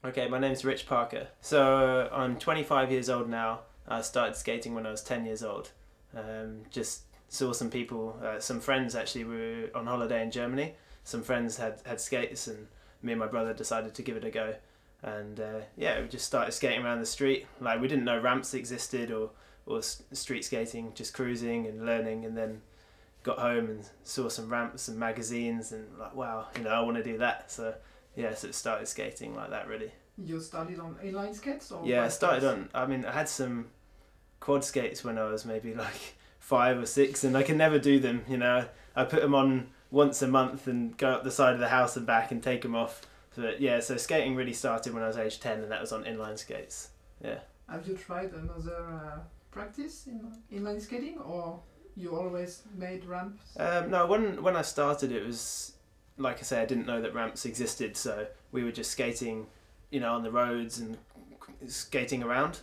Okay, my name's Rich Parker. So I'm 25 years old now. I started skating when I was 10 years old. Just saw some people, some friends actually were on holiday in Germany. Some friends had skates, and me and my brother decided to give it a go. And yeah, we just started skating around the street. Like, we didn't know ramps existed or street skating, just cruising and learning. And then got home and saw some ramps and magazines, and like, wow, I want to do that. So yeah, so it started skating like that, really. You started on inline skates or Yeah, I bike started skates? on. I mean, I had some quad skates when I was maybe like 5 or 6, and I could never do them. I put them on once a month and go up the side of the house and back and take them off. But yeah, so skating really started when I was age 10, and that was on inline skates. Yeah. Have you tried another practice in inline skating, or you always made ramps? No, when I started, it was like I say, I didn't know that ramps existed, so we were just skating, on the roads and skating around,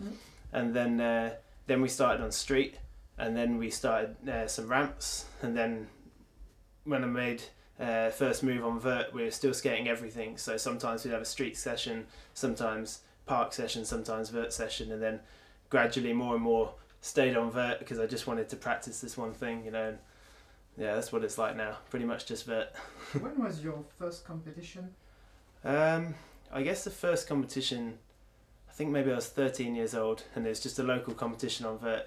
and then we started on street, and then we started some ramps, and then when I made first move on vert, we were still skating everything. So sometimes we'd have a street session, sometimes park session, sometimes vert session, and then gradually more and more stayed on vert because I just wanted to practice this one thing, and yeah, that's what it's like now. Pretty much just vert. When was your first competition? I guess the first competition, I think maybe I was 13 years old, and it was just a local competition on vert.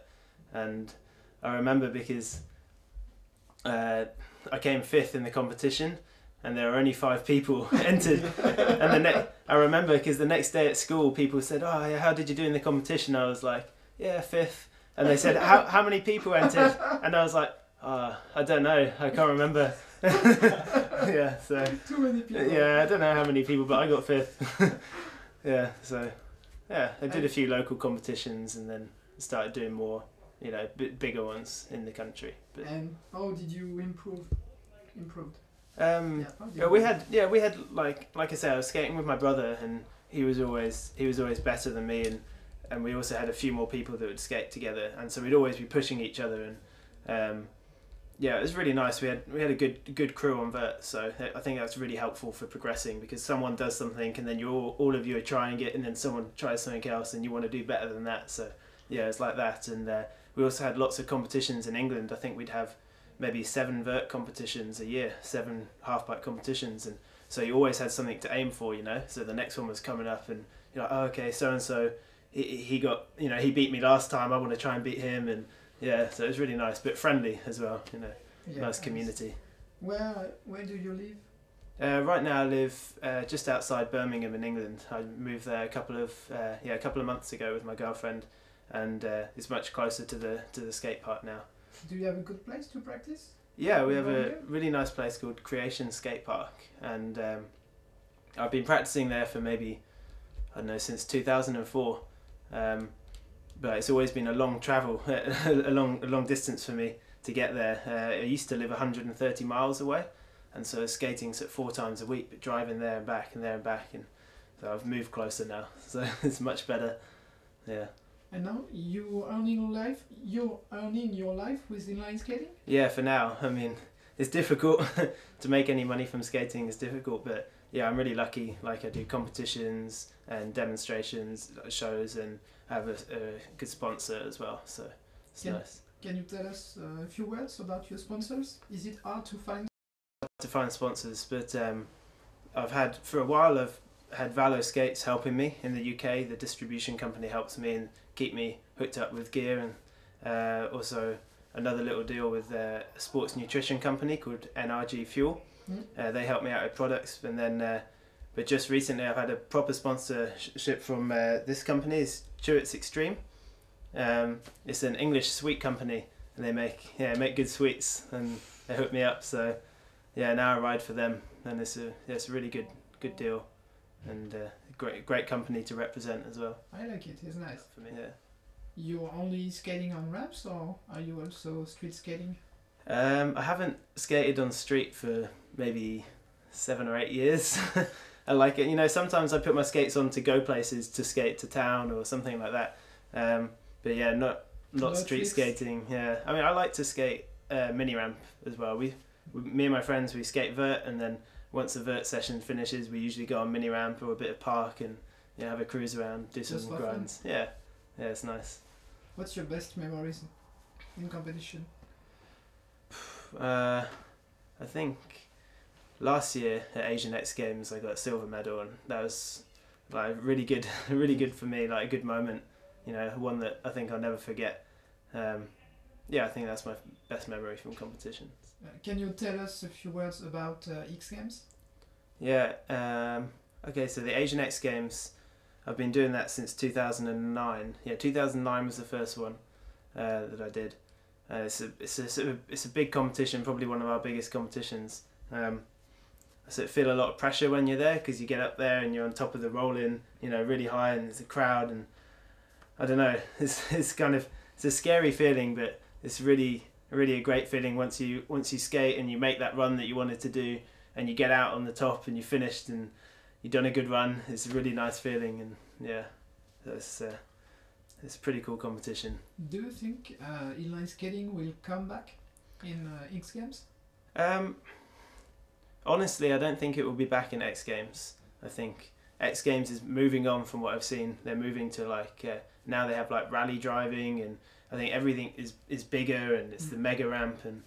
And I remember because I came 5th in the competition, and there were only 5 people entered. And I remember because the next day at school, people said, "Oh, yeah, how did you do in the competition?" I was like, "Yeah, 5th." And they said, "How many people entered?" And I was like, I don't know. I can't remember. Yeah, so Too many people. yeah, I don't know how many people, but I got 5th. Yeah, so yeah, I did a few local competitions, and then started doing more, bigger ones in the country. But And how did you improve? Improved. how did we had like I say, I was skating with my brother, and he was always better than me, and we also had a few more people that would skate together, and so we'd always be pushing each other, and yeah, it was really nice. We had a good crew on vert, so I think that's really helpful for progressing, because someone does something and then all of you are trying it, and then someone tries something else and you want to do better than that. So yeah, it's like that. And we also had lots of competitions in England. I think we'd have maybe 7 vert competitions a year, 7 half-pipe competitions, and so you always had something to aim for, So the next one was coming up, and you're like, oh, okay, so and so, he got, he beat me last time. I want to try and beat him, and yeah, so it was really nice, but friendly as well, Yeah, nice community. Where do you live? Right now I live just outside Birmingham in England. I moved there a couple of months ago with my girlfriend, and it's much closer to the skate park now. Do you have a good place to practice? Yeah, we have a Birmingham? really nice place called Creation Skate Park, and I've been practicing there for maybe, I don't know, since 2004. But it's always been a long travel, a long distance for me to get there. I used to live 130 miles away, and so skating's at 4 times a week, but driving there and back, and so I've moved closer now, so it's much better. Yeah. And now you're earning your life with inline skating? Yeah, for now. I mean, it's difficult to make any money from skating. It's difficult, but yeah, I'm really lucky. Like, I do competitions and demonstrations, shows, and I have a good sponsor as well. So it's nice. Can you tell us a few words about your sponsors? Is it hard to find? To find sponsors, but for a while I've had Valo Skates helping me in the UK. The distribution company helps me and keep me hooked up with gear, and also another little deal with a sports nutrition company called NRG Fuel. They help me out with products, and then but just recently I've had a proper sponsorship from this company. It's Chewits Extreme. It's an English sweet company, and they make good sweets, and they hooked me up. So yeah, now I ride for them, and it's a really good deal, and great company to represent as well. I like it. It's nice. For me, yeah. You're only skating on ramps, or are you also street skating? I haven't skated on street for maybe 7 or 8 years. I like it. Sometimes I put my skates on to go places, to skate to town or something like that. But yeah, not street tricks. skating. Yeah, I mean, I like to skate mini ramp as well. Me and my friends, we skate vert, and then once the vert session finishes, we usually go on mini ramp or a bit of park, and yeah, have a cruise around, do some Just for grinds. Yeah, yeah, it's nice. What's your best memories in competition? I think last year at Asian X Games I got a silver medal, and that was like really good, really good for me, like a good moment, you know, one that I think I'll never forget. Yeah, I think that's my best memory from competitions. Can you tell us a few words about X Games? Yeah, okay, so the Asian X Games, I've been doing that since 2009. Yeah, 2009 was the first one that I did. It's a big competition, probably one of our biggest competitions. I sort of feel a lot of pressure when you're there, because you get up there and you're on top of the rolling, you know, really high, and there's a crowd, and I don't know, it's kind of, it's a scary feeling, but it's really a great feeling once you skate and you make that run that you wanted to do, and you get out on the top and you finished and you've done a good run. It's a really nice feeling, and yeah, it's a pretty cool competition. Do you think inline skating will come back in X Games? Honestly, I don't think it will be back in X Games. I think X Games is moving on from what I've seen. They're moving to like now they have like rally driving, and I think everything is bigger, and it's the mega ramp, and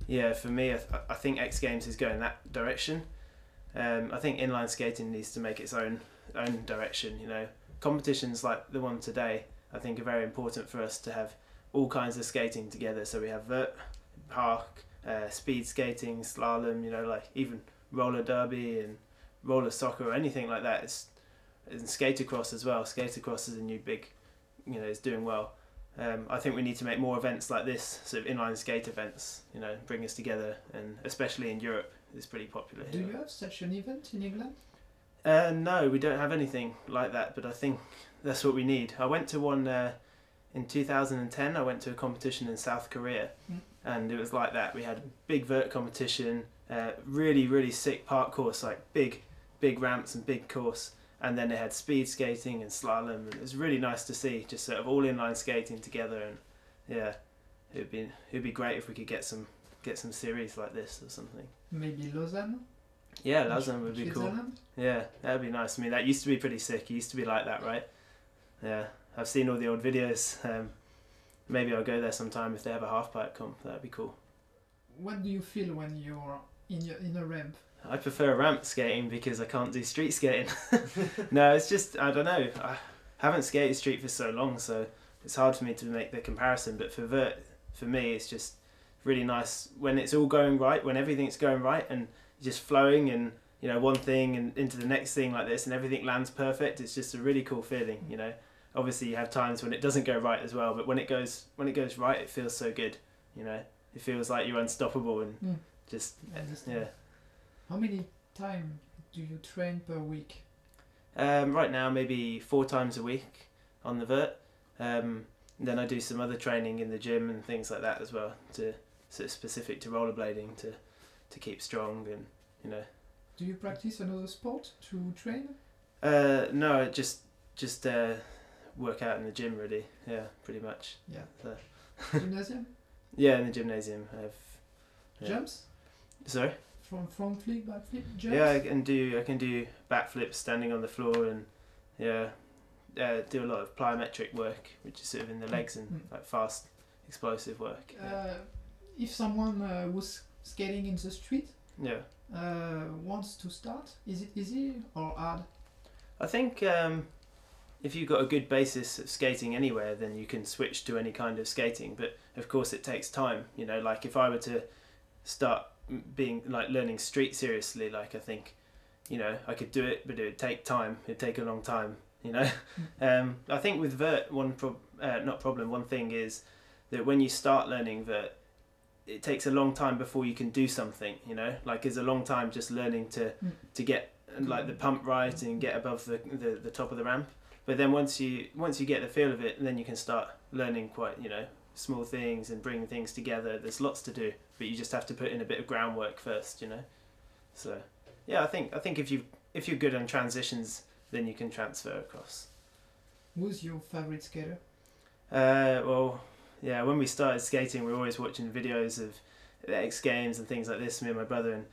yeah, for me, I think X Games is going that direction. I think inline skating needs to make its own direction. You know, competitions like the one today, I think, are very important for us to have all kinds of skating together. So we have vert, park, speed skating, slalom. You know, like even roller derby and roller soccer or anything like that. And skatercross as well. Skatercross is a new big, you know, it's doing well. I think we need to make more events like this, sort of inline skate events, you know, bring us together, and especially in Europe, it's pretty popular here. Do you have such an event in England? No, we don't have anything like that, but I think that's what we need. I went to one in 2010, I went to a competition in South Korea, and it was like that. We had a big vert competition, really sick park course, like big ramps and big course. And then they had speed skating and slalom, and it was really nice to see, just sort of all inline skating together. And yeah, it'd be great if we could get some series like this or something. Maybe Lausanne. Yeah, Lausanne would be cool. Yeah, that'd be nice. I mean, that used to be pretty sick. It used to be like that, right? Yeah, I've seen all the old videos. Maybe I'll go there sometime if they have a half pipe comp. That'd be cool. What do you feel when you're in a ramp? I prefer ramp skating because I can't do street skating. No, it's just, I don't know. I haven't skated street for so long, so it's hard for me to make the comparison. But for vert, for me, it's just really nice when it's all going right, when everything's going right and just flowing, and you know, one thing and into the next thing like this, and everything lands perfect. It's just a really cool feeling, you know. Obviously, you have times when it doesn't go right as well, but when it goes right, it feels so good. You know, it feels like you're unstoppable, and just yeah. How many times do you train per week? Right now, maybe 4 times a week on the vert. Then I do some other training in the gym and things like that as well, to sort of specific to rollerblading, to keep strong, and you know. Do you practice another sport to train? No, just work out in the gym, really. Yeah, pretty much. Yeah. So. Gymnasium? Yeah, in the gymnasium. I have jumps? Sorry? From front flip, back flip, jumps? Yeah, I can do backflips standing on the floor, and do a lot of plyometric work, which is sort of in the legs, and like fast, explosive work. If someone was skating in the street, wants to start, is it easy or hard? I think if you've got a good basis of skating anywhere, then you can switch to any kind of skating. But of course, it takes time. You know, like if I were to start being like learning street seriously, like I think, you know, I could do it, but it would take time. It'd take a long time. You know, I think with vert, one thing is that when you start learning vert, it takes a long time before you can do something. You know, like it's a long time just learning to get like the pump right and get above the top of the ramp. But then once you get the feel of it, then you can start learning quite, you know, small things and bringing things together. There's lots to do, but you just have to put in a bit of groundwork first, you know. So yeah, I think if you're good on transitions, then you can transfer across. Who's your favorite skater? Well, yeah, when we started skating, we were always watching videos of the X Games and things like this, me and my brother, and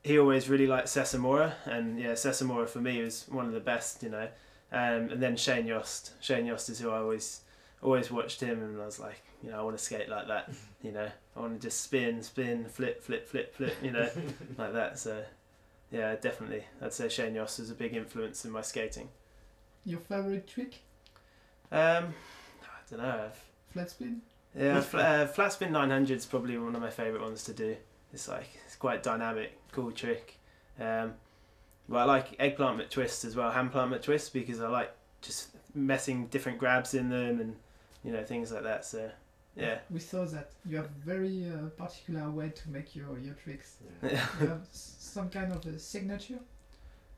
he always really liked Sesamora, and yeah, Sesamora for me was one of the best, you know. And then Shane Yost is who I always watched him, and I was like, you know, I want to skate like that. You know, I want to just spin, flip, you know, like that. So yeah, definitely, I'd say Shane Yost is a big influence in my skating. Your favorite trick? I don't know. Flat spin? Yeah, flat spin 900 is probably one of my favourite ones to do. It's quite dynamic, cool trick. But I like eggplant McTwist as well, hand plant McTwist, because I like just messing different grabs in them and, you know, things like that. So yeah. We saw that you have very particular way to make your tricks. Yeah. You have some kind of a signature?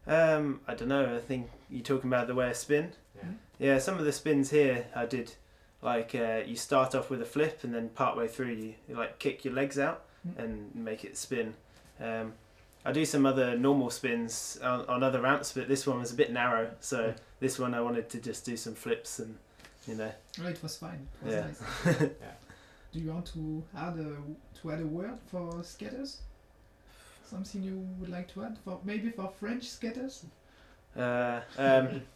I don't know. I think you're talking about the way I spin. Yeah. Yeah, some of the spins here I did, like you start off with a flip and then partway through you like kick your legs out and make it spin. I do some other normal spins on other ramps, but this one was a bit narrow, so this one I wanted to just do some flips and, you know. Oh, it was fine. It was Yeah. nice. Yeah. Do you want to add a word for skaters? Something you would like to add for maybe for French skaters? I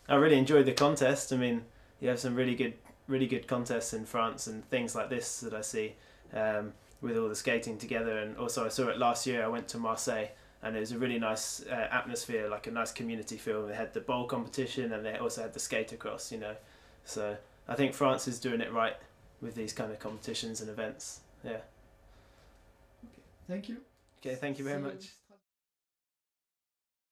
really enjoyed the contest. I mean, you have some really good contests in France and things like this that I see with all the skating together. And also I saw it last year. I went to Marseille, and it was a really nice atmosphere, like a nice community feel. They had the bowl competition and they also had the skater-cross, you know. So I think France is doing it right with these kind of competitions and events. Yeah. Thank you. Okay, thank you very See you. much.